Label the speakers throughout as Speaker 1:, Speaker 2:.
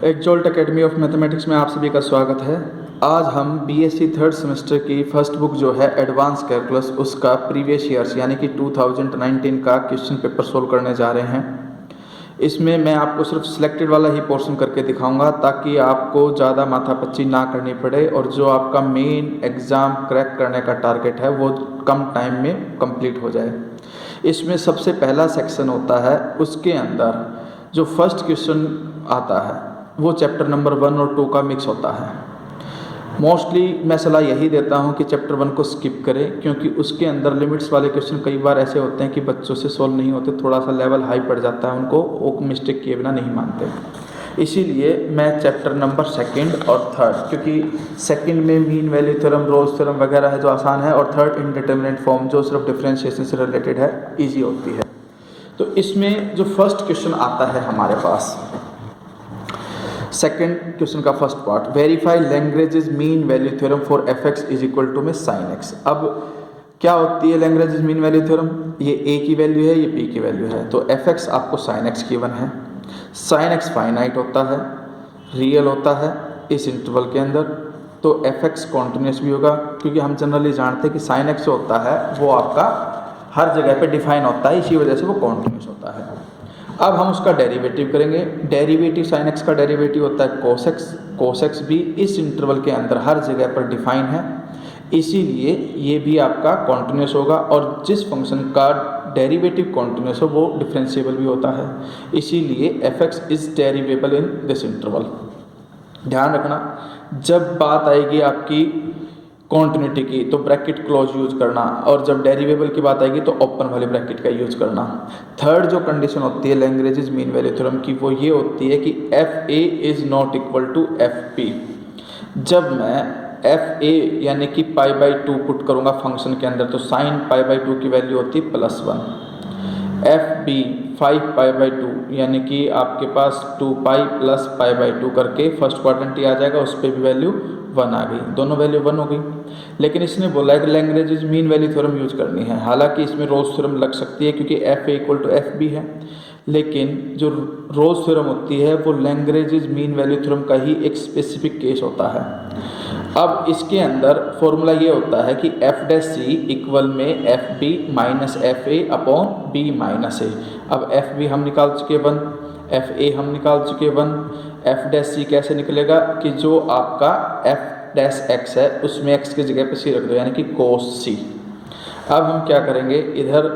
Speaker 1: एक्जोल्ट academy of mathematics में आप सभी का स्वागत है। आज हम बीएससी थर्ड सेमेस्टर की फर्स्ट बुक जो है एडवांस कैलकुलस उसका प्रीवियस ईयर्स यानी कि 2019 का क्वेश्चन पेपर सोल्व करने जा रहे हैं। इसमें मैं आपको सिर्फ सिलेक्टेड वाला ही पोर्शन करके दिखाऊंगा ताकि आपको ज़्यादा माथापच्ची ना करनी पड़े और जो आपका मेन एग्ज़ाम क्रैक करने का टारगेट है वो कम टाइम में कंप्लीट हो जाए। इसमें सबसे पहला सेक्शन होता है, उसके अंदर जो फर्स्ट क्वेश्चन आता है वो चैप्टर नंबर 1 और 2 का मिक्स होता है। मोस्टली मैं सलाह यही देता हूँ कि चैप्टर 1 को स्किप करें, क्योंकि उसके अंदर लिमिट्स वाले क्वेश्चन कई बार ऐसे होते हैं कि बच्चों से सॉल्व नहीं होते, थोड़ा सा लेवल हाई पड़ जाता है उनको, वो मिस्टेक किए बिना नहीं मानते। इसीलिए मैं चैप्टर नंबर 2 और 3, क्योंकि सेकंड में mean value theorem, Rolle's theorem वगैरह है जो आसान है, और थर्ड इनडिटरमिनेट फॉर्म जो सिर्फ डिफरेंशिएशन से रिलेटेड है, ईजी होती है। तो इसमें जो फर्स्ट क्वेश्चन आता है हमारे पास, सेकेंड क्वेश्चन का first part, verify Lagrange's mean value theorem for f x is equal to में साइन एक्स। अब क्या होती है लैग्रेंजेस मीन वैल्यू थ्योरम? ये ए की वैल्यू है, ये बी की वैल्यू है, तो एफ एक्स आपको साइन एक्स गिवन है। साइन एक्स फाइनाइट होता है, रियल होता है इस इंटरवल के अंदर, तो एफ एक्स कॉन्टिन्यूस भी होगा, क्योंकि हम जनरली जानते हैं कि साइन एक्स होता है वो आपका हर जगह पे डिफाइन होता है, इसी वजह से वो कॉन्टिन्यूस होता है। अब हम उसका डेरिवेटिव करेंगे। डेरिवेटिव साइन एक्स का डेरिवेटिव होता है कोस एक्स। कोस एक्स भी इस इंटरवल के अंदर हर जगह पर डिफाइन है, इसीलिए ये भी आपका कॉन्टिन्यूस होगा, और जिस फंक्शन का डेरिवेटिव कॉन्टिन्यूस हो वो डिफरेंशिएबल भी होता है, इसीलिए F x is derivable in this interval. ध्यान रखना, जब बात आएगी आपकी कॉन्टिन्यूटी की तो ब्रैकेट क्लोज यूज करना, और जब डेरिवेबल की बात आएगी तो ओपन वाले ब्रैकेट का यूज करना। थर्ड जो कंडीशन होती है लैग्रेंजेस मीन वैल्यू थ्योरम की, वो ये होती है कि f a is not equal to f b. जब मैं एफ ए यानी कि π/2 पुट करूंगा फंक्शन के अंदर, तो साइन π/2 की वैल्यू होती है +1। एफ बी 5π/2 यानी कि आपके पास 2π + π/2 करके फर्स्ट क्वाड्रेंट आ जाएगा, उस पर भी वैल्यू 1 आ गई, दोनों वैल्यू 1 हो गई। लेकिन इसने बोला है कि Lagrange's mean value theorem use करनी है। हालांकि इसमें रोल्स थ्योरम लग सकती है क्योंकि f a equal to f b है, लेकिन जो रोल्स थ्योरम होती है वो लैग्रेंजेस मीन वैल्यू थ्योरम का ही एक स्पेसिफिक केस होता है। अब इसके अंदर फॉर्मूला ये होता है कि एफ डैश सी इक्वल में F B minus F A upon B minus A. अब एफ बी हम निकाल चुके 1, एफ ए हम निकाल चुके 1, एफ डैश सी कैसे निकलेगा कि जो आपका एफ डैश एक्स है उसमें एक्स की जगह पे सी रख दो, यानी कि कोस सी। अब हम क्या करेंगे, इधर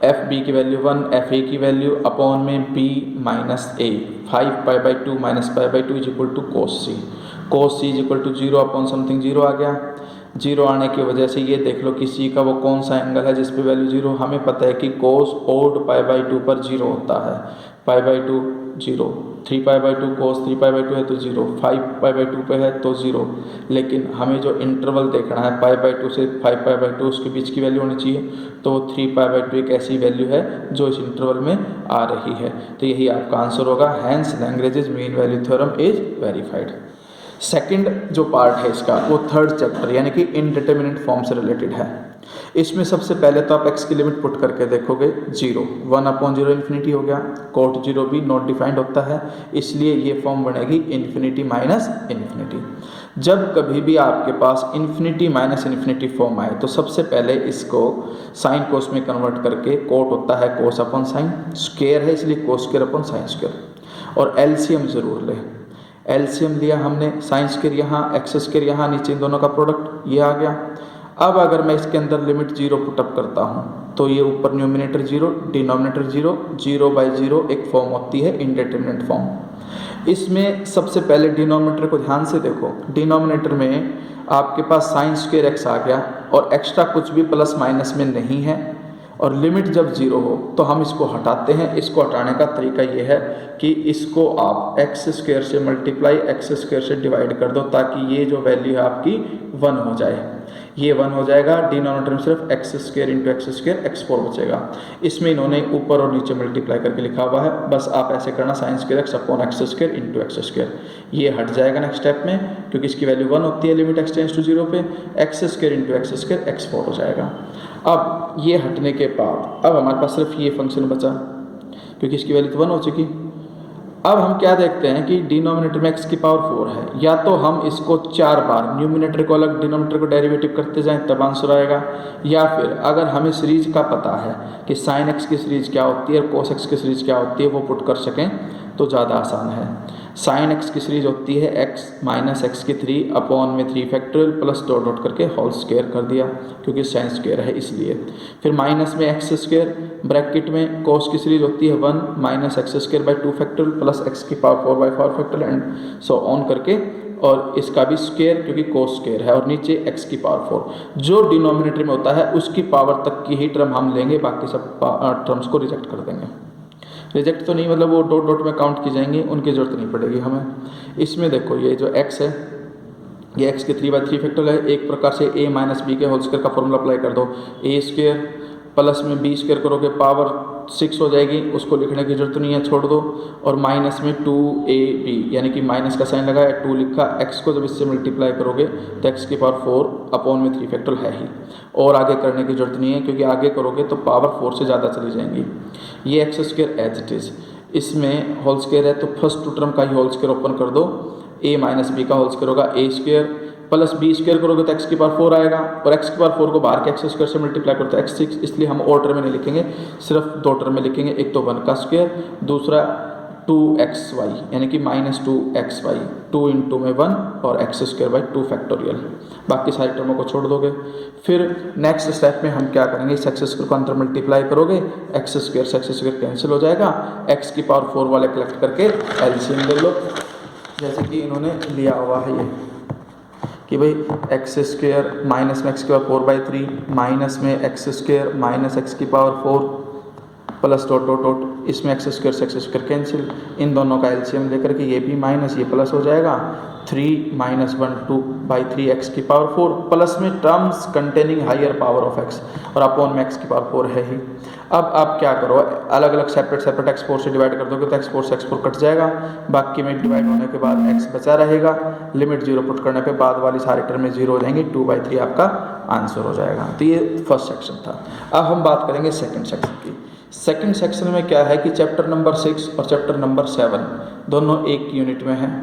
Speaker 1: एफ बी की वैल्यू 1, एफ ए की वैल्यू अपॉन में B minus A, 5π/2 minus π/2 is equal to cos C. Cos C is equal to 0 upon something 0 आ गया। 0 आने की वजह से ये देख लो कि सी का वो कौन सा एंगल है जिस पे वैल्यू 0, हमें पता है कि कोस ओड π/2 पर 0 होता है। π/2 0, 3π/2 कोस 3π/2 है तो 0, 5π/2 पे है तो 0। लेकिन हमें जो इंटरवल देखना है π/2 से 5π/2 उसके बीच की वैल्यू होनी चाहिए, तो 3π/2 एक ऐसी वैल्यू है जो इस इंटरवल में आ रही है, तो यही आपका आंसर होगा। Hence Lagrange's mean value theorem is verified. Second जो पार्ट है इसका वो थर्ड चैप्टर यानी कि इनडिटरमिनेट फॉर्म से रिलेटेड है। इसमें सबसे पहले तो आप x की लिमिट पुट करके देखोगे 0, 1/0 इन्फिनिटी हो गया, कोट 0 भी नॉट डिफाइंड होता है, इसलिए ये फॉर्म बनेगी इन्फिनिटी माइनस इन्फिनिटी। जब कभी भी आपके पास इन्फिनिटी माइनस इन्फिनिटी फॉर्म आए तो सबसे पहले इसको साइन कोस में कन्वर्ट करके, कोट होता है कोस अपॉन साइन, स्क्वायर है इसलिए cos square upon sine square, और एलसीएम जरूर लें। एलसीएम लिया हमने, साइन स्क्वायर यहाँ, एक्स स्क्वायर यहाँ, नीचे इन दोनों का प्रोडक्ट ये आ गया। अब अगर मैं इसके अंदर लिमिट 0 पुटअप करता हूँ तो ये ऊपर न्यूमिनेटर 0, डिनोमिनेटर 0, 0/0 एक फॉर्म होती है इनडिटरमिनेट फॉर्म। इसमें सबसे पहले डिनोमिनेटर को ध्यान से देखो, डिनोमिनेटर में आपके पास साइन स्क्वायर एक्स आ गया और एक्स्ट्रा कुछ भी प्लस माइनस में नहीं है, और लिमिट जब 0 हो तो हम इसको हटाते हैं। इसको हटाने का तरीका ये है कि इसको आप एक्स स्क्वायर से मल्टीप्लाई एक्स स्क्वायर से डिवाइड कर दो, ताकि ये जो वैल्यू है आपकी 1 हो जाए। ये 1 हो जाएगा, डिनोमिनेटर में सिर्फ x square into x square x4 बचेगा। इसमें इन्होंने ऊपर और नीचे मल्टीप्लाई करके लिखा हुआ है, बस आप ऐसे करना, sine square x upon x square into x square. ये हट जाएगा नेक्स्ट स्टेप में, क्योंकि इसकी वैल्यू 1 होती है लिमिट x टेंड्स टू 0 पे, x square into x square x4 हो जाएगा। अब ये हटने के बाद अब हमारे पास सिर्फ ये फंक्शन बचा, क्योंकि इसकी वैल्यू तो 1 हो चुकी। अब हम क्या देखते हैं कि डिनोमिनेटर में x की पावर 4 है, या तो हम इसको 4 बार न्यूमिनेटर को अलग डिनोमिनेटर को डेरिवेटिव करते जाएं तब आंसर आएगा, या फिर अगर हमें सीरीज का पता है कि साइन x की सीरीज क्या होती है और कोस x की सीरीज क्या होती है वो पुट कर सकें तो ज़्यादा आसान है। साइन x की सीरीज होती है x माइनस एक्स की 3 अपॉन में 3 फैक्टोरियल प्लस डॉट डॉट करके होल स्क्वायर कर दिया क्योंकि साइन स्क्वायर है इसलिए। फिर माइनस में एक्स स्क्वायर ब्रैकेट में कोस की सीरीज होती है 1 minus X square by 2 factorial plus X की power 4 by 4 factorial and so on करके, और इसका भी स्क्वायर क्योंकि कोस स्क्वायर है, और नीचे x की पावर 4। जो डिनोमिनेटर में होता है उसकी पावर तक की ही टर्म हम लेंगे, बाकी सब टर्म्स को रिजेक्ट कर देंगे। रिजेक्ट तो नहीं मतलब वो डॉट डॉट में काउंट की जाएंगी, उनकी जरूरत नहीं पड़ेगी हमें। इसमें देखो ये जो x है ये x के 3/3 फैक्टोरियल है, एक प्रकार से a माइनस बी के होल स्क्वायर का फॉर्मूला अप्लाई कर दो, a स्क्वायर प्लस में b स्क्वायर करोगे पावर 6 हो जाएगी, उसको लिखने की जरूरत नहीं है छोड़ दो, और माइनस में 2ab यानी कि माइनस का साइन लगाया 2 लिखा, x को जब इससे मल्टीप्लाई करोगे तो x की पावर 4 अपॉन में 3 फैक्टोरियल है ही, और आगे करने की जरूरत नहीं है क्योंकि आगे करोगे तो पावर 4 से ज़्यादा चली जाएंगी। ये x square as it is, इसमें होल स्क्वायर है तो फर्स्ट टू टर्म का ही होल स्क्वायर ओपन कर दो, a माइनस बी का होल स्क्वायर होगा a square plus B square करोगे तो x की पावर 4 आएगा, और x की पावर 4 को बाहर के एक्स स्क्वायर से मल्टीप्लाई करते हैं x6, इसलिए हम और टर्म में नहीं लिखेंगे, सिर्फ 2 टर्म में लिखेंगे, एक तो 1 का स्क्वायर, दूसरा 2xy यानी कि माइनस 2xy, 2 इंटू में 1 और एक्स स्क्वायर बाई 2 फैक्टोरियल, बाकी सारी टर्मों को छोड़ दोगे। फिर नेक्स्ट स्टेप में हम क्या करेंगे, इस एक्स स्क्वायर को अंदर मल्टीप्लाई करोगे, एक्स स्क्वायर से एक्स स्क्वायर कैंसिल हो जाएगा, एक्स की पावर 4 वाले कलेक्ट करके एलसीएम ले लो, जैसे कि इन्होंने लिया हुआ है ये कि भाई एक्स स्क्वायर माइनस में एक्स की पावर 4/3 माइनस में एक्स स्क्वायर माइनस एक्स की power 4 plus dot dot dot, इसमें एक्स स्क्वायर से एक्स स्क्वायर कैंसिल, इन दोनों का एलसीएम लेकर के ये भी माइनस ये प्लस हो जाएगा, 3 माइनस 1 2/3 एक्स की पावर 4 प्लस में terms containing higher power of x और अपॉन में एक्स की पावर 4 है ही। अब आप क्या करो, अलग अलग सेपरेट x4 से डिवाइड कर दोगे तो x4 से x4 कट जाएगा, बाकी में डिवाइड होने के बाद x बचा रहेगा, लिमिट 0 पुट करने पे बाद वाली सारी टर्म में 0 हो जाएंगे, 2/3 आपका आंसर हो जाएगा। तो ये फर्स्ट सेक्शन था। अब हम बात करेंगे सेकंड सेक्शन की। सेकंड सेक्शन में क्या है कि चैप्टर नंबर 6 और चैप्टर नंबर 7 दोनों एक यूनिट में हैं।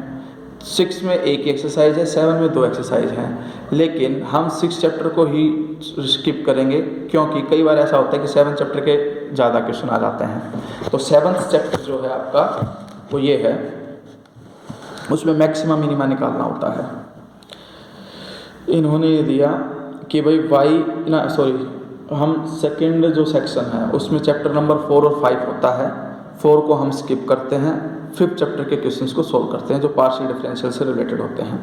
Speaker 1: 6 में एक एक्सरसाइज है, 7 में 2 एक्सरसाइज हैं, लेकिन हम 6 चैप्टर को ही स्किप करेंगे क्योंकि कई बार ऐसा होता है कि 7 चैप्टर के ज़्यादा क्वेश्चन आ जाते हैं। तो 7th चैप्टर जो है आपका वो ये है, उसमें मैक्सिमम मिनिमा निकालना होता है। इन्होंने ये दिया कि भाई हम सेकेंड जो सेक्शन है उसमें चैप्टर नंबर 4 और 5 होता है, 4 को हम स्किप करते हैं, 5th चैप्टर के क्वेश्चंस को सोल्व करते हैं जो पार्शियल डिफरेंशियल से रिलेटेड होते हैं।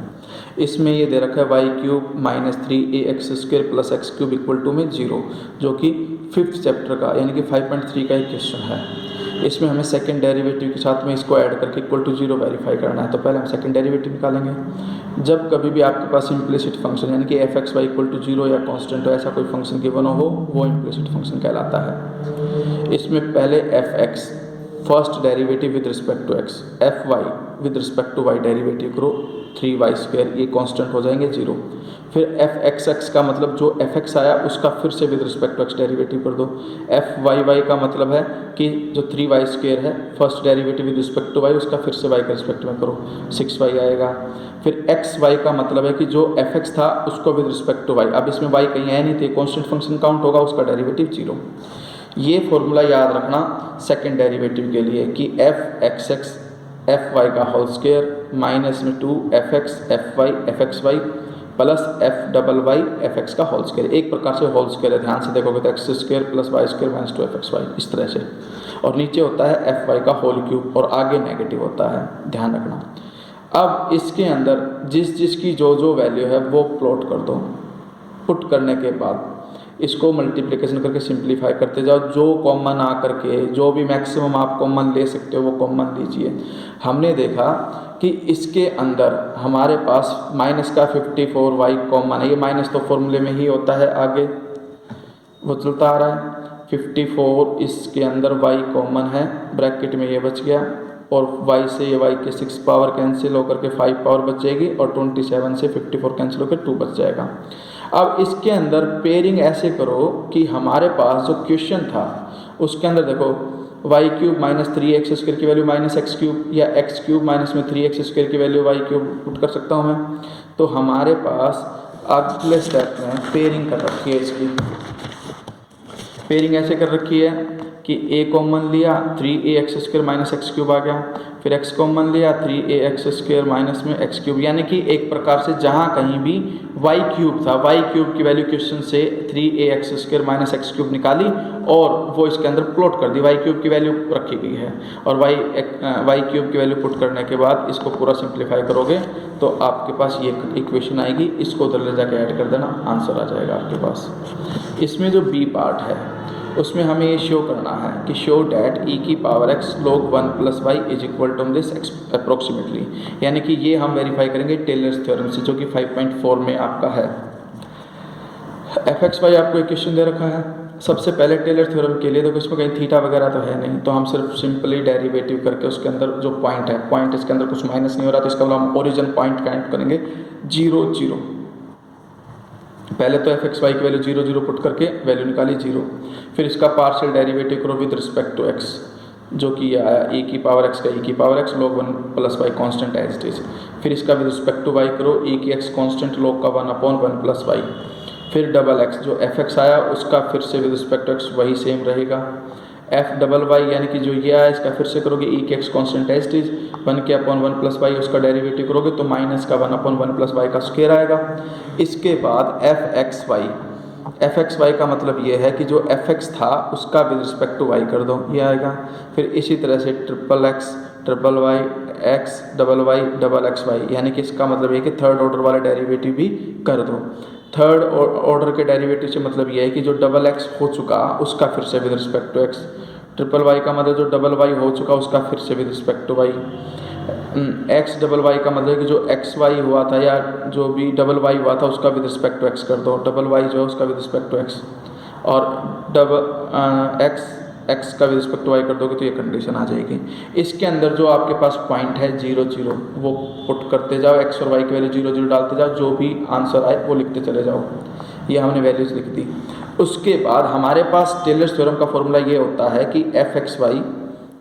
Speaker 1: इसमें ये दे रखा है y³ minus 3ax² plus x³ equal to में 0, जो कि 5th चैप्टर का यानी कि 5.3 का एक क्वेश्चन है। इसमें हमें सेकंड डेरिवेटिव के साथ में इसको ऐड करके इक्वल टू 0 वेरीफाई करना है। तो पहले हम सेकंड डेरिवेटिव निकालेंगे। जब कभी भी आपके पास इम्प्लिसिट फंक्शन यानी कि f(x, y) इक्वल टू 0 या कांस्टेंट हो, ऐसा कोई फंक्शन गिवन हो, वो इम्प्लिसिट फंक्शन कहलाता है। इसमें पहले f(x) first derivative with respect to x, fy with respect to y derivative करो, 3y² ये कांस्टेंट हो जाएंगे 0। फिर fxx का मतलब जो fx आया उसका फिर से with respect to x derivative कर दो। fyy का मतलब है कि जो 3y² है first derivative with respect to y उसका फिर से y के रिस्पेक्ट में करो, 6y आएगा। फिर xy का मतलब है कि जो fx था उसको विद रिस्पेक्ट टू y, अब इसमें y कहीं है नहीं थे, कांस्टेंट फंक्शन काउंट होगा, उसका डेरिवेटिव 0। ये फॉर्मूला याद रखना सेकंड डेरिवेटिव के लिए कि fxx fy का होल स्क्वायर माइनस में 2fx fy fxy plus f y fx का होल स्क्वायर, एक प्रकार से होल स्क्वायर है, ध्यान से देखोगे तो x² plus y² minus 2fxy इस तरह से, और नीचे होता है fy का होल क्यूब और आगे नेगेटिव होता है, ध्यान रखना। अब इसके अंदर जिस की जो वैल्यू है वो प्लॉट कर दो, पुट करने के बाद इसको मल्टीप्लिकेशन करके सिंप्लीफाई करते जाओ, जो कॉमन आ करके जो भी मैक्सिमम आप कॉमन ले सकते हो वो कॉमन लीजिए। हमने देखा कि इसके अंदर हमारे पास माइनस का 54y कॉमन है, ये माइनस तो फॉर्मूले में ही होता है, आगे वो चलता आ रहा है 54, इसके अंदर y कॉमन है, ब्रैकेट में ये बच गया, और y से ये y के 6 पावर कैंसिल होकर के 5 पावर बचेगी, और 27 से 54 कैंसिल होकर 2 बच जाएगा। अब इसके अंदर पेयरिंग ऐसे करो कि हमारे पास जो क्वेश्चन था उसके अंदर देखो वाई क्यूब माइनस 3x² की वैल्यू माइनस एक्स क्यूब, या एक्स क्यूब माइनस में 3x² की वैल्यू वाई क्यूब पुट कर सकता हूँ मैं। तो हमारे पास अगले स्टेप में पेयरिंग कर रखी है, इसकी पेयरिंग ऐसे कर रखी है कि a कॉमन लिया 3ax² माइनस एक्स क्यूब आ गया, फिर x कॉमन लिया 3ax² माइनस में एक्स क्यूब, यानी कि एक प्रकार से जहाँ कहीं भी y क्यूब था, y क्यूब की वैल्यू क्वेश्चन से 3ax² माइनस एक्स क्यूब निकाली और वो इसके अंदर प्लॉट कर दी, y क्यूब की वैल्यू रखी गई है, और y क्यूब की वैल्यू पुट करने के बाद इसको पूरा सिंप्लीफाई करोगे तो आपके पास ये इक्वेशन आएगी, इसको उधर ले जाके ऐड कर देना, आंसर आ जाएगा आपके पास। इसमें जो बी पार्ट है उसमें हमें ये शो करना है कि शो डैट e की power x log 1 plus y is equal to this approximately, यानी कि ये हम वेरीफाई करेंगे टेलर्स थ्योरम से, जो कि 5.4 में आपका है। fx y आपको इक्वेशन दे रखा है। सबसे पहले टेलर थ्योरम के लिए देखो इसमें कहीं थीटा वगैरह तो है नहीं, तो हम सिर्फ सिंपली डेरिवेटिव करके उसके अंदर जो पॉइंट है, पॉइंट इसके अंदर कुछ माइनस नहीं हो रहा, तो इसका मतलब हम ओरिजिन पॉइंट काउंट करेंगे 0 0। पहले तो fx y की वैल्यू 0 0 पुट करके वैल्यू निकाली 0, फिर इसका पार्शियल डेरिवेटिव करो विद रिस्पेक्ट टू x, जो कि ये आया e की पावर x का e की power x log 1 plus y constant as it is, फिर इसका विद रिस्पेक्ट टू y करो e की x कॉन्स्टेंट log का 1/1 प्लस वाई, फिर डबल x जो fx आया उसका फिर से विद रिस्पेक्ट टू x वही सेम रहेगा, f डबल वाई यानी कि जो ये आया इसका फिर से करोगे e की x constant as it is 1/1 plus y, उसका डेरिवेटिव करोगे तो माइनस का 1/1 प्लस वाई का स्क्वायर आएगा। इसके बाद fx y का मतलब ये है कि जो fx था उसका विद रिस्पेक्ट टू y कर दो, ये आएगा। फिर इसी तरह से triple y x double x y, यानी कि इसका मतलब ये कि थर्ड ऑर्डर वाला डेरिवेटिव भी कर दो। थर्ड ऑर्डर के डेरिवेटिव से मतलब ये है कि जो डबल x हो चुका उसका फिर से with respect to x, triple y का मतलब जो डबल y हो चुका उसका फिर से with respect to y, x double y का मतलब कि जो एक्स वाई हुआ था या जो भी डबल वाई हुआ था उसका विद रिस्पेक्ट टू x कर दो, डबल वाई जो है उसका विद रिस्पेक्ट टू x, और डबल x का विद रिस्पेक्ट टू y कर दोगे तो ये कंडीशन आ जाएगी। इसके अंदर जो आपके पास पॉइंट है 0 0 वो पुट करते जाओ, x और y की वैल्यू 0 0 डालते जाओ, जो भी आंसर आए वो लिखते चले जाओ, ये हमने वैल्यूज लिख दी। उसके बाद हमारे पास टेलर्स थ्योरम का फॉर्मूला ये होता है कि fx y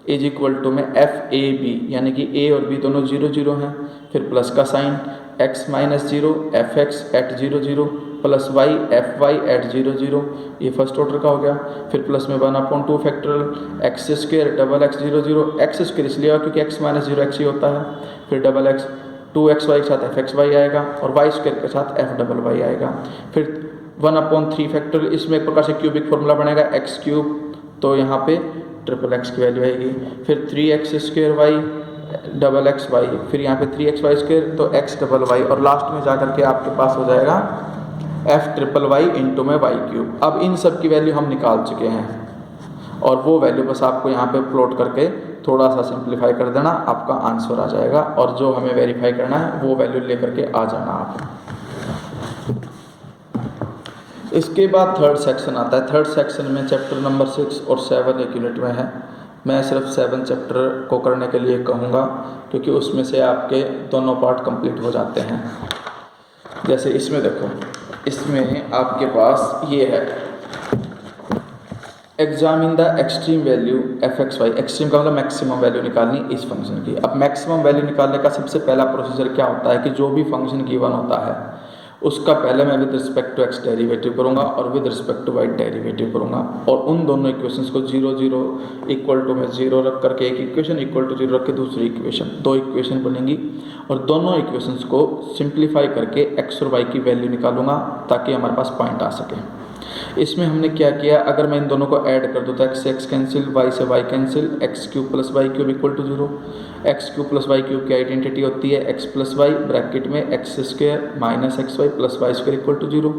Speaker 1: is equal to में एफ ए बी, यानी कि a और b दोनों 0 0 हैं, फिर प्लस का sine x minus 0 f x at 0 0 plus y f y at 0 0, ये फर्स्ट ऑर्डर का हो गया। फिर प्लस में 1/2 factorial x square double x 0 0, x square इसलिए क्योंकि x माइनस 0 x ही होता है, फिर डबल x 2xy के साथ एफ एक्स वाई आएगा और वाई स्क्वायर के साथ एफ डबल वाई आएगा। फिर 1/3 फैक्टोरियल, इसमें एक प्रकार से क्यूबिक फॉर्मूला बनेगा x क्यूब, तो यहाँ पे ट्रिपल x की वैल्यू आएगी, फिर 3x² Y double x Y, फिर यहाँ पे 3xy² तो x डबल वाई, और लास्ट में जाकर के आपके पास हो जाएगा f ट्रिपल वाई इंटू में वाई क्यूब। अब इन सब की वैल्यू हम निकाल चुके हैं और वो वैल्यू बस आपको यहाँ पे प्लॉट करके थोड़ा सा सिंप्लीफाई कर देना, आपका आंसर आ जाएगा, और जो हमें वेरीफाई करना है वो वैल्यू लेकर के आ जाना आप। इसके बाद थर्ड सेक्शन आता है। थर्ड सेक्शन में चैप्टर नंबर 6 और 7 एक यूनिट में है। मैं सिर्फ 7 चैप्टर को करने के लिए कहूँगा क्योंकि उसमें से आपके दोनों पार्ट कंप्लीट हो जाते हैं। जैसे इसमें देखो, इसमें आपके पास ये है examine the extreme value f x y. Extreme का मतलब मैक्सिमम वैल्यू निकालनी इस फंक्शन की। अब मैक्सिमम वैल्यू निकालने का सबसे पहला प्रोसीजर क्या होता है कि जो भी फंक्शन गिवन होता है उसका पहले मैं with respect to x derivative करूँगा और with respect to y derivative करूँगा, और उन दोनों इक्वेशंस को 0 0 इक्वल टू में 0 रख करके एक इक्वेशन, इक्वल टू 0 रख के दूसरी इक्वेशन, दो इक्वेशन बनेंगी, और दोनों इक्वेशंस को सिंप्लीफाई करके एक्स और वाई की वैल्यू निकालूंगा ताकि हमारे पास पॉइंट आ सके। इसमें हमने क्या किया, अगर मैं इन दोनों को ऐड कर दूँ तो एक्स से एक्स कैंसिल, वाई से y cancel, x cube plus y cube equal to 0। X cube plus y cube की आइडेंटिटी होती है एक्स प्लस वाई ब्रैकेट में x square minus x y plus y square equal to 0।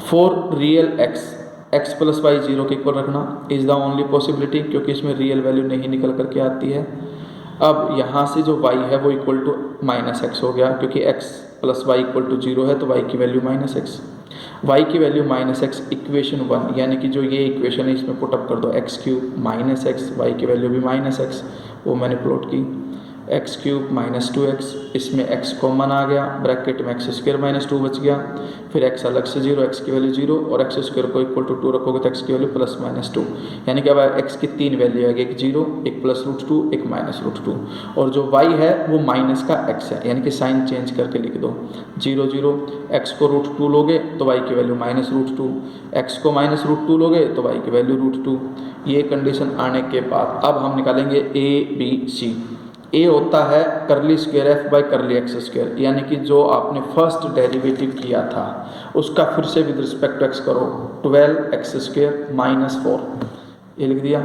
Speaker 1: For real x plus y 0 के equal रखना is the only possibility, क्योंकि इसमें real value नहीं निकल करके आती है। अब यहाँ से जो y है वो इक्वल टू माइनस एक्स हो गया, क्योंकि x plus y equal to 0 है तो y की वैल्यू माइनस एक्स, y की वैल्यू माइनस एक्स इक्वेशन 1, यानी कि जो ये इक्वेशन है इसमें पुटअप कर दो x cube minus x, y की वैल्यू भी माइनस एक्स, वो मैंने प्लॉट की। एक्स क्यूब माइनस 2x, इसमें x कॉमन आ गया, ब्रैकेट में एक्स स्क्वायर माइनस 2 बच गया, फिर x अलग से 0, x की वैल्यू 0 और एक्स स्क्वायर को इक्वल टू 2 रखोगे तो x की वैल्यू प्लस माइनस 2, यानी कि अब x की 3 वैल्यू आएगी, एक 0, एक प्लस रूट 2, एक माइनस रूट 2, और जो y है वो माइनस का x है, यानी कि साइन चेंज करके लिख दो 0 0, x को रूट 2 लोगे तो y की वैल्यू माइनस रूट 2, x को माइनस रूट 2 लोगे तो y की वैल्यू रूट 2। ये कंडीशन आने के बाद अब हम निकालेंगे a b c। ए होता है करली square f by curly x square, यानी कि जो आपने फर्स्ट डेरिवेटिव किया था उसका फिर से विद रिस्पेक्ट टू एक्स करो, 12 एक्स स्क्वायर माइनस 4, ये लिख दिया।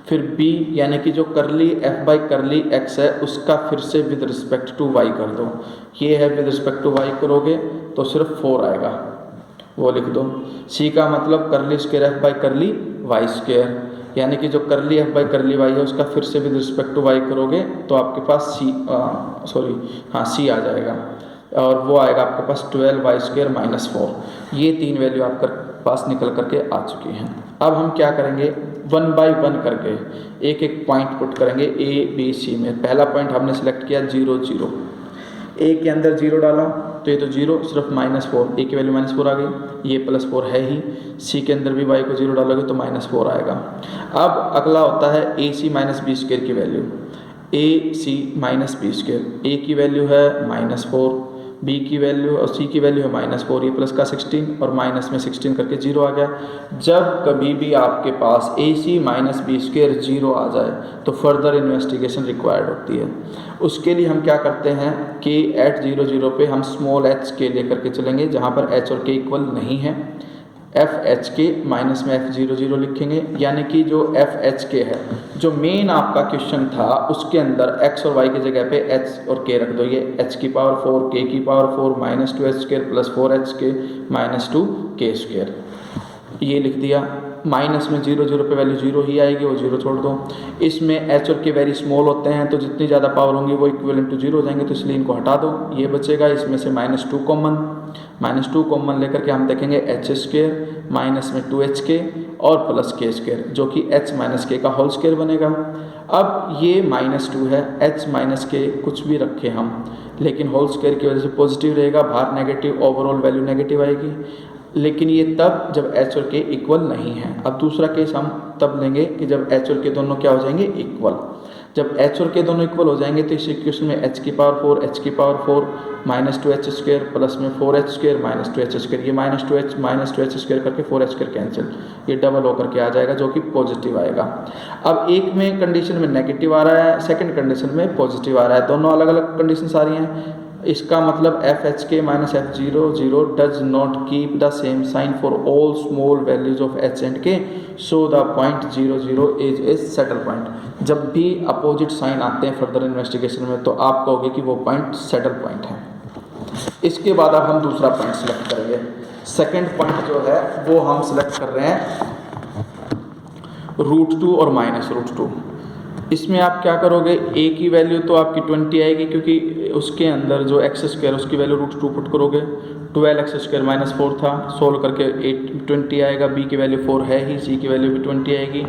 Speaker 1: फिर बी यानी कि जो करली एफ बाई करली एक्स है उसका फिर से विद रिस्पेक्ट टू वाई कर दो, ये है विद रिस्पेक्ट टू वाई करोगे तो सिर्फ 4 आएगा, वो लिख दो। सी का मतलब curly square f by curly y square, यानी कि जो करली एफ बाई करली वाई है उसका फिर से विद रिस्पेक्ट टू वाई करोगे तो आपके पास सी आ जाएगा, और वो आएगा आपके पास 12 वाई स्क्वायर माइनस 4। ये 3 वैल्यू आपके पास निकल करके आ चुकी हैं। अब हम क्या करेंगे, 1 बाई 1 करके एक एक पॉइंट पुट करेंगे ए बी सी में। पहला पॉइंट हमने सेलेक्ट किया 0 0, ए के अंदर 0 डाला तो ये तो 0 सिर्फ माइनस 4, ए की वैल्यू माइनस 4 आ गई, ये प्लस 4 है ही। सी के अंदर भी वाई को 0 डालोगे तो माइनस 4 आएगा। अब अगला होता है ए सी माइनस बी स्क्वायर की वैल्यू, ए सी माइनस बी स्क्वायर, ए की वैल्यू है माइनस 4, बी की वैल्यू और सी की वैल्यू है माइनस 4, ये प्लस का 16 और माइनस में 16 करके 0 आ गया। जब कभी भी आपके पास ए सी माइनस बी स्क्वायर 0 आ जाए तो फर्दर इन्वेस्टिगेशन रिक्वायर्ड होती है। उसके लिए हम क्या करते हैं कि एट 0 0 पे हम स्मॉल एच के लेकर के चलेंगे, जहाँ पर एच और के इक्वल नहीं है, एफ एच के माइनस में एफ 0 0 लिखेंगे, यानी कि जो एफ एच के है, जो मेन आपका क्वेश्चन था उसके अंदर एक्स और वाई की जगह पे एच और के रख दो, ये एच की पावर 4 के की power 4 minus 2 H square plus 4 H K minus 2 के स्क्वायर, ये लिख दिया। माइनस में 0 0 पे वैल्यू 0 ही आएगी, वो 0 छोड़ दो। इसमें एच और के वेरी स्मॉल होते हैं तो जितनी ज़्यादा पावर होंगी वो इक्विवेलेंट टू 0 हो जाएंगे, तो इसलिए इनको हटा दो, ये बचेगा। इसमें से माइनस 2 कॉमन लेकर के हम देखेंगे एच स्क्वायर माइनस में 2 के और प्लस के स्क्वायर, जो कि एच माइनस के का होल स्क्वायर बनेगा। अब ये माइनस 2 है, एच माइनस के कुछ भी रखे हम, लेकिन होल स्क्वायर की वजह से पॉजिटिव रहेगा, बाहर नेगेटिव, ओवरऑल वैल्यू नेगेटिव आएगी, लेकिन ये तब जब एच और के इक्वल नहीं है। अब दूसरा केस हम तब लेंगे कि जब एच और के दोनों क्या हो जाएंगे, इक्वल। जब एच और के दोनों इक्वल हो जाएंगे तो इस इक्वेशन में एच की पावर 4 एच की power 4 minus 2 H square plus में 4 H square minus 2 H square, ये माइनस टू एच स्क्वायर करके 4 एच स्क्वायर कैंसिल, ये डबल होकर के आ जाएगा जो कि पॉजिटिव आएगा। अब एक में कंडीशन में नेगेटिव आ रहा है, सेकंड कंडीशन में पॉजिटिव आ रहा है, दोनों अलग अलग कंडीशन आ रही हैं। इसका मतलब F H K minus F 0 0 does not keep the same sign for all small values of H and K, so the point 0 0 is a saddle point. जब भी अपोजिट साइन आते हैं फर्दर इन्वेस्टिगेशन में तो आप कहोगे कि वो पॉइंट सेटल पॉइंट है। इसके बाद अब हम दूसरा पॉइंट सेलेक्ट करेंगे। सेकेंड पॉइंट जो है वो हम सेलेक्ट कर रहे हैं √2 और माइनस √2। इसमें आप क्या करोगे, ए की वैल्यू तो आपकी 20 आएगी क्योंकि उसके अंदर जो एक्स स्क्वायर उसकी वैल्यू √2 पुट करोगे, 12 एक्स स्क्वायर माइनस 4 था, सोल्व करके 20 आएगा। बी की वैल्यू 4 है ही, सी की वैल्यू भी 20 आएगी।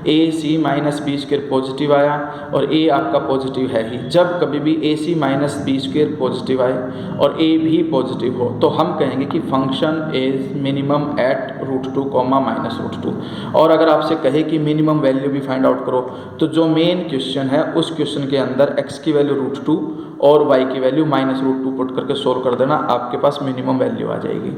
Speaker 1: ए सी माइनस बी स्क्वायर पॉजिटिव आया और ए आपका पॉजिटिव है ही। जब कभी भी ए सी माइनस बी स्क्वायर पॉजिटिव आए और ए भी पॉजिटिव हो तो हम कहेंगे कि function is minimum at √2 minus √2। और अगर आपसे कहे कि मिनिमम वैल्यू भी फाइंड आउट करो तो जो मेन क्वेश्चन है उस क्वेश्चन के अंदर एक्स की वैल्यू √2 और वाई की वैल्यू माइनस √2 पुट करके सोल्व कर देना, आपके पास मिनिमम वैल्यू आ जाएगी।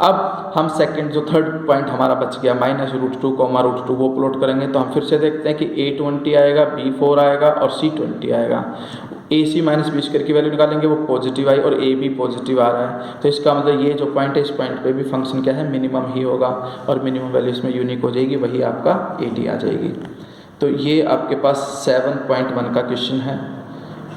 Speaker 1: अब हम सेकंड जो थर्ड पॉइंट हमारा बच गया माइनस √2 √2 वो प्लॉट करेंगे तो हम फिर से देखते हैं कि ए 20 आएगा, बी 4 आएगा और सी 20 आएगा। ए सी माइनस बी स्क्वायर की वैल्यू निकालेंगे, वो पॉजिटिव आई और ए भी पॉजिटिव आ रहा है, तो इसका मतलब ये जो पॉइंट है इस पॉइंट पे भी फंक्शन क्या है, मिनिमम ही होगा और मिनिमम वैल्यू इसमें यूनिक हो जाएगी, वही आपका 80 आ जाएगी। तो ये आपके पास 7.1 का क्वेश्चन है।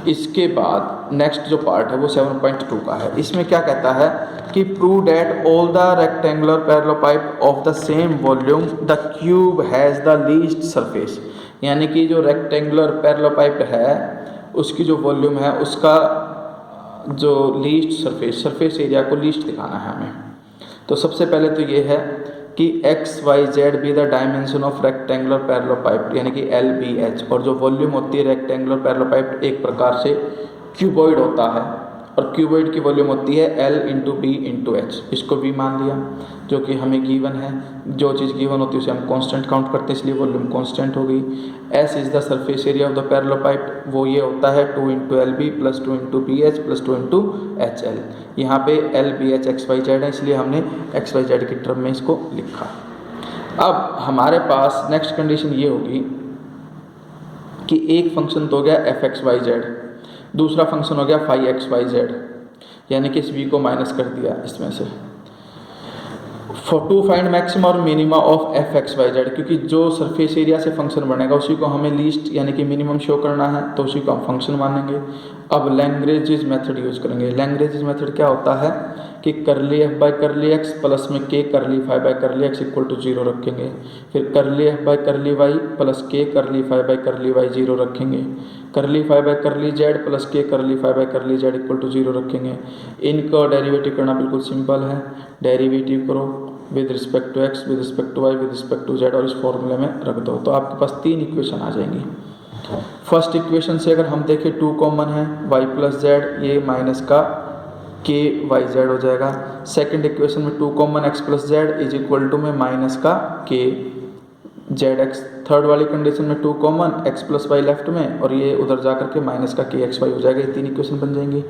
Speaker 1: इसके बाद नेक्स्ट जो पार्ट है वो 7.2 का है। इसमें क्या कहता है कि prove that all the rectangular parallelepiped of the same volume the cube has the least surface, यानी कि जो रेक्टेंगुलर पैरेललोपाइप है उसकी जो वॉल्यूम है उसका जो लीस्ट सरफेस एरिया को लीस्ट दिखाना है हमें। तो सबसे पहले तो ये है कि X Y Z be the dimension of rectangular parallelepiped यानी कि एल बी एच, और जो वॉल्यूम होती है रेक्टेंगुलर पैरेललोपाइड एक प्रकार से क्यूबॉइड होता है, और क्यूबॉइड की वॉल्यूम होती है l into b into h. इसको भी मान लिया जो कि हमें गिवन है। जो चीज़ गिवन होती है उसे हम कांस्टेंट काउंट करते हैं, इसलिए वॉल्यूम कांस्टेंट हो गई। S is the surface area of the parallelepiped, वो ये होता है 2 into L B plus 2 into B H plus 2 into H L. यहाँ पे L B H X Y Z है, इसलिए हमने एक्स वाई जेड की टर्म में इसको लिखा। अब हमारे पास नेक्स्ट कंडीशन ये होगी कि एक फंक्शन तो हो गया एफ एक्स वाई जेड, दूसरा फंक्शन हो गया फाई एक्स वाई जेड, यानी कि इस v को माइनस कर दिया इसमें से। टू फाइंड मैक्सिमा और minima of f x Y z, क्योंकि जो सरफेस एरिया से फंक्शन बनेगा उसी को हमें लीस्ट यानी कि मिनिमम शो करना है, तो उसी को हम फंक्शन मानेंगे। अब लैग्रेंज मेथड यूज करेंगे। लैग्रेंज मेथड क्या होता है कि curly f by curly x plus में के curly phi by curly x equal to 0 रखेंगे, फिर curly f by curly y plus के curly phi by curly y 0 रखेंगे, curly phi by curly z plus के curly phi by curly z equal to 0 रखेंगे। इनका derivative करना बिल्कुल simple है, डेरिवेटिव करो with respect to x, with respect to y, with respect to z और इस फॉर्मूले में रख दो, तो आपके पास 3 इक्वेशन आ जाएंगी। फर्स्ट इक्वेशन से अगर हम देखें 2 कॉमन है, वाई प्लस जेड, ये माइनस का के वाई जेड हो जाएगा। सेकंड इक्वेशन में 2 common x plus z is equal to में माइनस का के जेड एक्स। थर्ड वाली कंडीशन में 2 common x plus y left में और ये उधर जा करके माइनस का के एक्स वाई हो जाएगा। ये 3 इक्वेशन बन जाएंगी।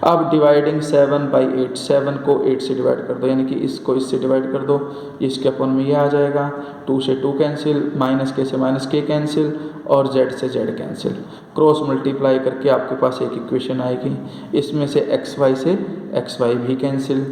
Speaker 1: अब डिवाइडिंग 7 बाई 8, 7 को 8 से डिवाइड कर दो, यानी कि इसको इससे डिवाइड कर दो, इसके अपन में ये आ जाएगा। 2 से 2 कैंसिल, माइनस के से माइनस के कैंसिल और z से z कैंसिल, क्रॉस मल्टीप्लाई करके आपके पास एक इक्वेशन आएगी। इसमें से एक्स वाई से एक्स वाई भी कैंसिल।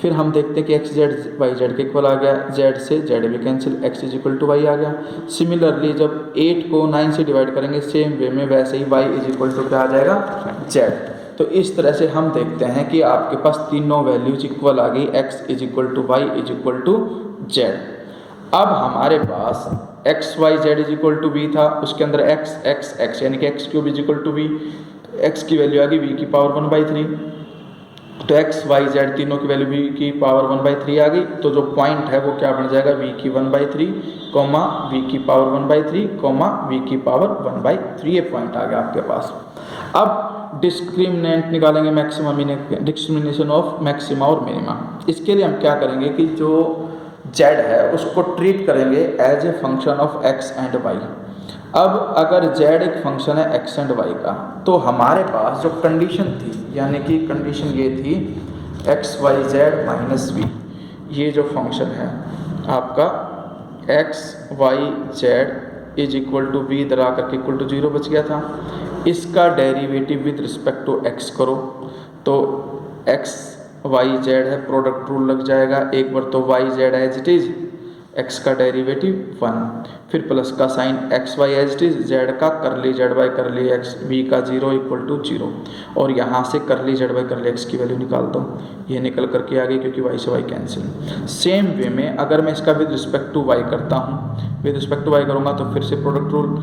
Speaker 1: फिर हम देखते हैं कि एक्स जेड वाई जेड के इक्वल आ गया, z से z भी cancel, x is equal to Y आ गया। सिमिलरली जब 8 को 9 से डिवाइड करेंगे सेम वे में, वैसे ही y इज इक्वल टू क्या आ जाएगा, z। तो इस तरह से हम देखते हैं कि आपके पास तीनों वैल्यूज इक्वल आ गई, x is equal to Y is equal to z। अब हमारे पास X Y Z is equal to V था, उसके अंदर एक्स एक्स एक्स यानी कि X cube is equal to V, X की वैल्यू आ गई वी की पावर 1/3, तो एक्स वाई जेड तीनों की वैल्यू वी की पावर 1/3 आ गई। तो जो पॉइंट है वो क्या बन जाएगा, वी की 1/3 कॉमा वी की पावर 1/3 कॉमा वी की पावर 1/3, ये पॉइंट आ गया आपके पास। अब डिस्क्रिमिनेंट निकालेंगे, मैक्सिमम डिस्क्रिमिनेशन ऑफ मैक्सिमा और मिनिमा। इसके लिए हम क्या करेंगे कि जो z है उसको ट्रीट करेंगे as a function of x and y। अब अगर z एक फंक्शन है x एंड y का, तो हमारे पास जो कंडीशन थी, यानी कि कंडीशन ये थी x Y z minus v, ये जो फंक्शन है आपका x Y Z is equal to v इधर आकर के इक्वल टू 0 बच गया था। इसका derivative with respect to x करो, तो x वाई जेड है, प्रोडक्ट रूल लग जाएगा। एक बार तो Y Z as it is, X का डेरिवेटिव 1, फिर प्लस का sign X Y as it is, Z का curly Z by curly X, V का 0 इक्वल टू 0, और यहाँ से curly Z by curly X की वैल्यू निकाल दो, ये निकल करके आ गई क्योंकि वाई से वाई कैंसिल। सेम वे में अगर मैं इसका विद रिस्पेक्ट टू वाई करता हूँ, विद रिस्पेक्ट टू वाई करूँगा तो फिर से product rule,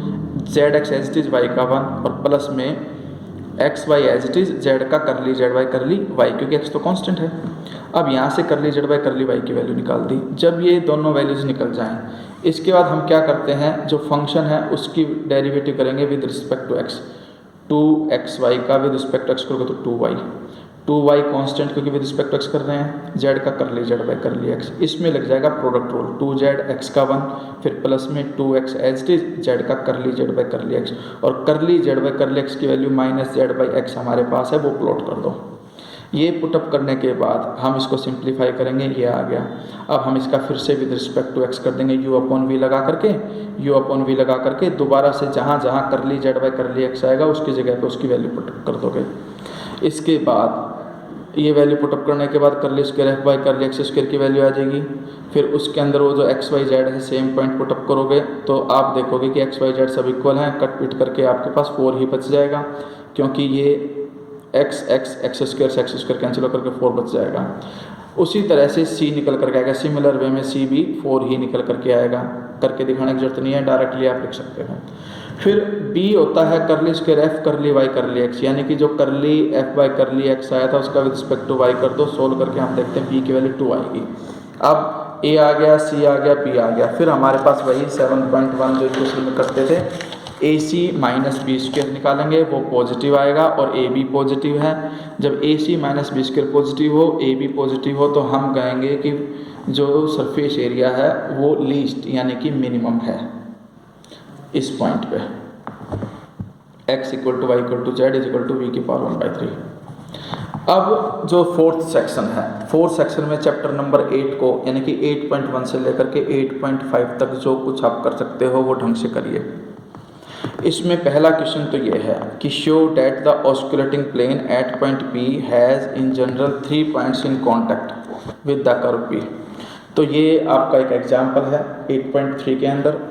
Speaker 1: Z X as it is Y का 1 और प्लस में X Y as it is Z का curly Z by curly Y, क्योंकि एक्स तो कांस्टेंट है। अब यहाँ से curly Z by curly Y की वैल्यू निकाल दी। जब ये दोनों वैल्यूज निकल जाएं, इसके बाद हम क्या करते हैं, जो फंक्शन है उसकी डेरिवेटिव करेंगे with respect to x. 2xy का विद रिस्पेक्ट टू एक्स करोगे तो 2y, 2y कांस्टेंट क्योंकि विद रिस्पेक्ट टू एक्स कर रहे हैं, z का curly Z by curly x, इसमें लग जाएगा प्रोडक्ट रूल, 2z x का 1 फिर प्लस में 2x as it is z का curly Z by curly X, और curly Z by curly X की value minus Z by X हमारे पास है, वो प्लॉट कर दो। ये पुटअप करने के बाद हम इसको सिंप्लीफाई करेंगे, ये आ गया। अब हम इसका फिर से विद रिस्पेक्ट टू एक्स कर देंगे, u अपॉन वी लगा करके, u अपॉन वी लगा करके दोबारा से जहाँ जहाँ करली जेड बाई करली एक्स आएगा उसकी जगह पे उसकी वैल्यू पुटअप कर दोगे। इसके बाद ये वैल्यू पुटअप करने के बाद करली square f by curly x square की वैल्यू आ जाएगी। फिर उसके अंदर वो जो एक्स वाई जेड है सेम पॉइंट पुटअप करोगे तो आप देखोगे कि एक्स वाई जेड सब इक्वल हैं, कट पिट करके आपके पास 4 ही बच जाएगा, क्योंकि ये x X x square cancel होकर के 4 बच जाएगा। उसी तरह से सी निकल करके आएगा, सिमिलर वे में सी भी 4 ही निकल करके आएगा, करके दिखाने की जरूरत नहीं है, डायरेक्टली आप लिख सकते हो। फिर बी होता है करली स्क्वायर एफ करली वाई करली एक्स, यानी कि जो करली एफ बाई करली एक्स आया था उसका विद रिस्पेक्ट टू वाई कर दो, सोल्व करके हम देखते हैं बी की वैल्यू 2 आएगी। अब ए आ गया, सी आ गया, बी आ गया। फिर हमारे पास वही 7.1 जो क्वेश्चन में करते थे, ए सी माइनस बी स्क्वायर निकालेंगे, वो पॉजिटिव आएगा और ए बी पॉजिटिव है। जब ए सी माइनस बी स्क्वायर पॉजिटिव हो, ए बी पॉजिटिव हो, तो हम कहेंगे कि जो सरफेस एरिया है वो लीस्ट यानी कि मिनिमम है इस पॉइंट पे। x equal to y equal to z is equal to v की पावर 1/3। अब जो फोर्थ सेक्शन है, फोर्थ सेक्शन में चैप्टर नंबर 8 को यानी कि 8.1 से लेकर के 8.5 तक जो कुछ आप कर सकते हो वो ढंग से करिए। इसमें पहला क्वेश्चन तो ये है कि show that the osculating plane at point P has in general 3 points in contact with the curve P। तो ये आपका एक एग्जाम्पल है 8.3 के अंदर।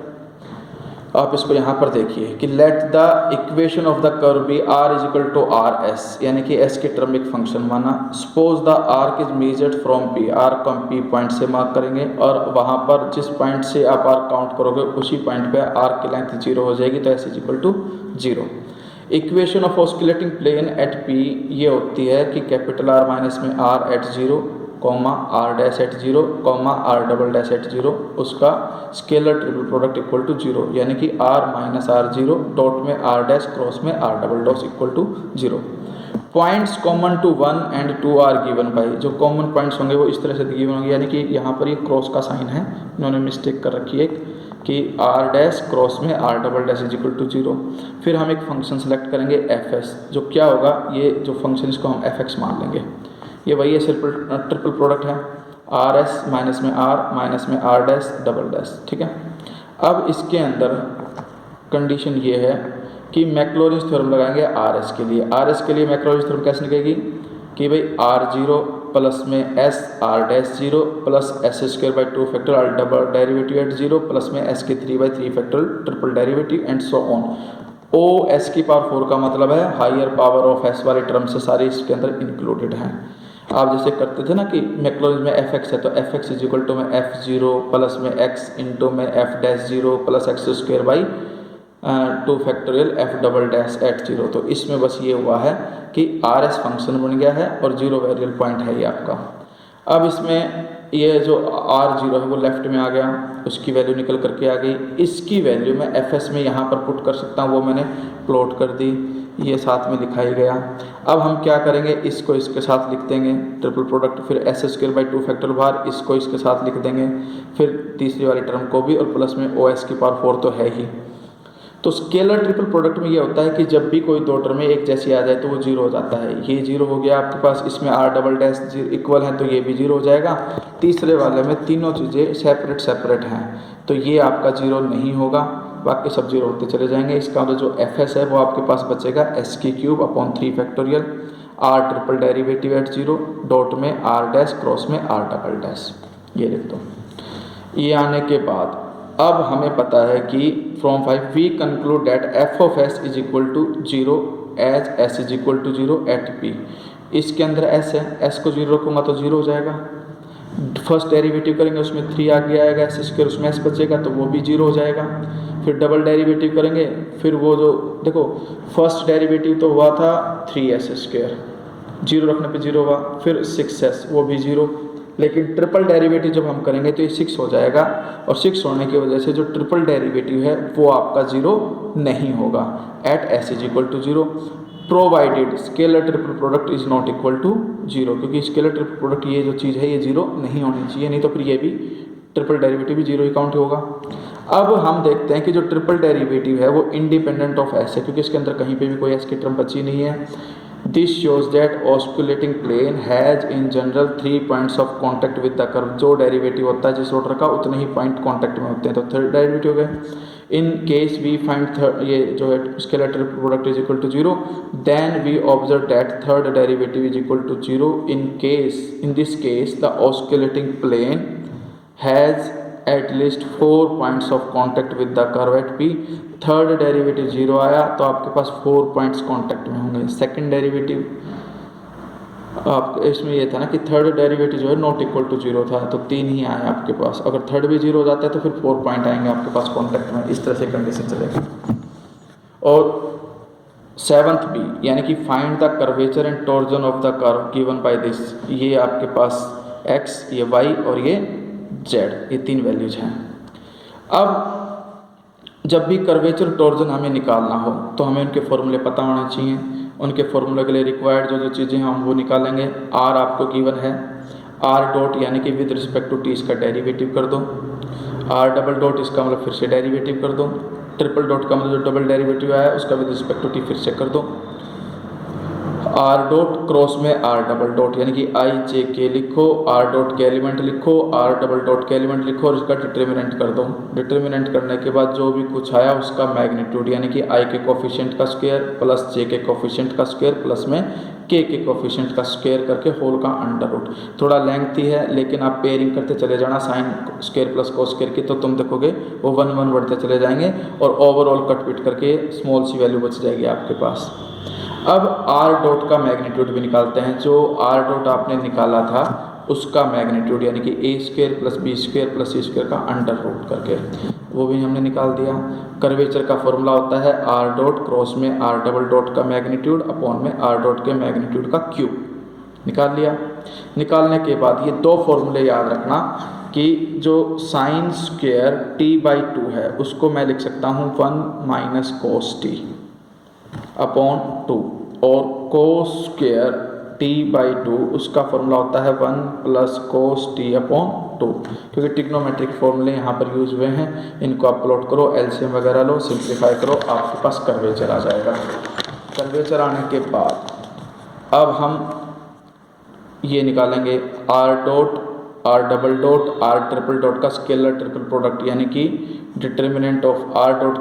Speaker 1: आप इसको यहाँ पर देखिए कि let the equation of the curve be r is equal to r s, यानी कि एस के टर्म एक फंक्शन माना। Suppose the arc is measured from p, arc हम पी पॉइंट से मार्क करेंगे और वहाँ पर जिस पॉइंट से आप आर्क काउंट करोगे उसी पॉइंट पे आर्क की लेंथ 0 हो जाएगी, तो s is equal to 0। Equation of osculating plane at p ये होती है कि कैपिटल आर माइनस में r at 0, comma r dash at 0, comma r double dash at 0, उसका scalar triple product equal to 0, यानी कि आर माइनस आर 0 डॉट में r dash cross में r double dot equal to 0। Points common to 1 and 2 are given by, जो common points होंगे वो इस तरह से गिवन होंगे, यानी कि यहाँ पर ये क्रॉस का साइन है, इन्होंने मिस्टेक कर रखी है कि आर डैश क्रॉस में r double dash is equal to 0। फिर हम एक फंक्शन सेलेक्ट करेंगे एफ एस, जो क्या होगा, ये जो फंक्शन इसको हम एफ एक्स मान लेंगे। ये वही है ट्रिपल प्रोडक्ट है, आर एस माइनस में आर डैश डबल डैश, ठीक है। अब इसके अंदर कंडीशन ये है कि मैक्लॉरिंस थ्योरम लगाएंगे आर एस के लिए। आर एस के लिए मैक्लॉरिंस थ्योरम कैसे निकलेगी कि भाई आर 0 प्लस में s r dash 0 plus s square by 2 factor r double derivative at 0 plus में एस के 3/3 factor triple derivative and so on. O s की पावर 4 का मतलब है हायर पावर ऑफ एस वाले टर्म से सारे इसके अंदर इंक्लूडेड हैं। आप जैसे करते थे ना कि मैक्लॉरिंस में एफ एक्स है तो f x is equal to में एफ 0 प्लस में एक्स इंटू में f dash 0 plus x square by 2 factorial f double dash at 0। तो इसमें बस ये हुआ है कि आर एस फंक्शन बन गया है और 0 वेरिएबल पॉइंट है ये आपका। अब इसमें ये जो आर 0 है वो लेफ्ट में आ गया, उसकी वैल्यू निकल करके आ गई। इसकी वैल्यू मैं एफ एस में यहाँ पर पुट कर सकता हूँ, वो मैंने प्लॉट कर दी, ये साथ में दिखाई गया। अब हम क्या करेंगे, इसको इसके साथ लिख देंगे ट्रिपल प्रोडक्ट, फिर एस स्क्वायर बाई 2 फैक्टर बार इसको इसके साथ लिख देंगे, फिर तीसरी वाली टर्म को भी, और प्लस में ओ एस की पावर 4 तो है ही। तो स्केलर ट्रिपल प्रोडक्ट में ये होता है कि जब भी कोई दो टर्में एक जैसी आ जाए तो वो 0 हो जाता है। ये 0 हो गया आपके पास, इसमें आर डबल डैश इक्वल है तो ये भी 0 हो जाएगा। तीसरे वाले में तीनों चीज़ें सेपरेट हैं तो ये आपका 0 नहीं होगा, बाकी सब 0 होते चले जाएंगे। इसका मतलब जो एफ एस है वो आपके पास बचेगा एस की cube upon 3 factorial R triple derivative at 0 dot में आर डैश क्रॉस में आर डबल डैश, ये लिख दो। ये आने के बाद अब हमें पता है कि from 5 we conclude that f of s is equal to 0 as s is equal to 0 at p. इसके अंदर एस है, एस को 0 रखूँगा तो 0 हो जाएगा। फर्स्ट डेरिवेटिव करेंगे उसमें 3 आगे आएगा, एस स्क्वायर उसमें एस बचेगा तो वो भी 0 हो जाएगा। फिर डबल डेरिवेटिव करेंगे, फिर वो जो देखो फर्स्ट डेरिवेटिव तो हुआ था 3s स्क्वायर, 0 रखने पे 0 हुआ, फिर 6s वो भी 0, लेकिन ट्रिपल डेरिवेटिव जब हम करेंगे तो ये 6 हो जाएगा, और 6 होने की वजह से जो ट्रिपल डेरिवेटिव है वो आपका 0 नहीं होगा at s is equal to 0 provided scalar triple product is not equal to 0, क्योंकि स्केलर ट्रिपल प्रोडक्ट ये जो चीज़ है ये 0 नहीं होनी चाहिए, नहीं तो फिर ये भी ट्रिपल डेरिवेटिव भी 0 ही काउंट होगा। अब हम देखते हैं कि जो ट्रिपल डेरिवेटिव है वो इंडिपेंडेंट ऑफ एस है, क्योंकि इसके अंदर कहीं पे भी कोई एस की टर्म बची नहीं है। This shows that osculating plane has in general 3 points of contact with the curve. जो डेरिवेटिव होता है जिस ऑर्डर का उतने ही पॉइंट कॉन्टैक्ट में होते हैं, तो थर्ड डेरिवेटिव हो गए। इन केस वी फाइंड ये जो है scalar triple product is equal to 0, then we observe that third derivative is equal to 0 in this case the osculating plane has at least 4 points of contact with the curve at p. Third derivative 0 आया तो आपके पास 4 points contact में होंगे। Second derivative आप इसमें ये था ना कि थर्ड डेरिवेटिव जो है नॉट इक्वल टू 0 था, तो 3 ही आए आपके पास। अगर थर्ड भी 0 हो जाता है तो फिर 4 पॉइंट आएंगे आपके पास कॉन्टैक्ट में। इस तरह से कंडीशन चलेगी। और 7th बी यानी कि find the curvature and torsion of the curve given by this, ये आपके पास x, ये y और ये जेड, ये 3 वैल्यूज हैं। अब जब भी कर्वेचर टॉर्जन हमें निकालना हो तो हमें उनके फॉर्मूले पता होना चाहिए। उनके फॉर्मूले के लिए रिक्वायर्ड जो चीज़ें हैं हम वो निकालेंगे। आर आपको गिवन है, आर डॉट यानी कि विद रिस्पेक्ट टू टी इसका डेरिवेटिव कर दो, आर डबल डॉट इसका मतलब फिर से डेरिवेटिव कर दो, ट्रिपल डॉट का मतलब जो डबल डेरिवेटिव आया उसका विद रिस्पेक्ट टू टी फिर से कर दो, आर डॉट क्रॉस में आर डबल डॉट यानी कि आई जे के लिखो, आर डॉट के एलिमेंट लिखो, आर डबल डॉट के एलिमेंट लिखो और इसका डिटर्मिनेंट कर दो। डिटर्मिनेंट करने के बाद जो भी कुछ आया उसका मैग्नीट्यूड यानी कि आई के कोफिशिएंट का स्क्वायर प्लस जे के कोफिशिएंट का स्क्वायर प्लस में के कोफिशिएंट का स्क्वायर करके होल का अंडर रूट। थोड़ा लेंथी है लेकिन आप पेयरिंग करते चले जाना sine square plus cos square की, तो तुम देखोगे वो 1 1 बढ़ते चले जाएंगे और ओवरऑल कट पिट करके स्मॉल सी वैल्यू बच जाएगी आपके पास। अब आर डॉट का मैग्नीट्यूड भी निकालते हैं। जो आर डॉट आपने निकाला था उसका मैग्नीट्यूड यानी कि A square plus B square plus C square का अंडर रूट करके वो भी हमने निकाल दिया। कर्वेचर का फॉर्मूला होता है आर डॉट क्रॉस में आर डबल डॉट का मैग्नीट्यूड अपॉन में आर डॉट के मैग्नीट्यूड का क्यूब, निकाल लिया। निकालने के बाद ये 2 फॉर्मूले याद रखना कि जो साइन स्क्वायर टी बाई 2 है उसको मैं लिख सकता हूँ 1 माइनस कोस टी अपॉन 2 और कोस स्क्वायर टी बाई 2 उसका फॉर्मूला होता है 1 प्लस कोस टी अपॉन 2। क्योंकि टिग्नोमेट्रिक फॉर्मूले यहाँ पर यूज हुए हैं, इनको आप प्लॉट करो, एलसीएम वगैरह लो, सिंप्लीफाई करो, आपके पास कर्वेचर आ जाएगा। कर्वेचर आने के बाद अब हम ये निकालेंगे R dot are double dot R triple dot का स्केलर ट्रिपल प्रोडक्ट यानी कि डिटर्मिनेंट ऑफ आर डॉट के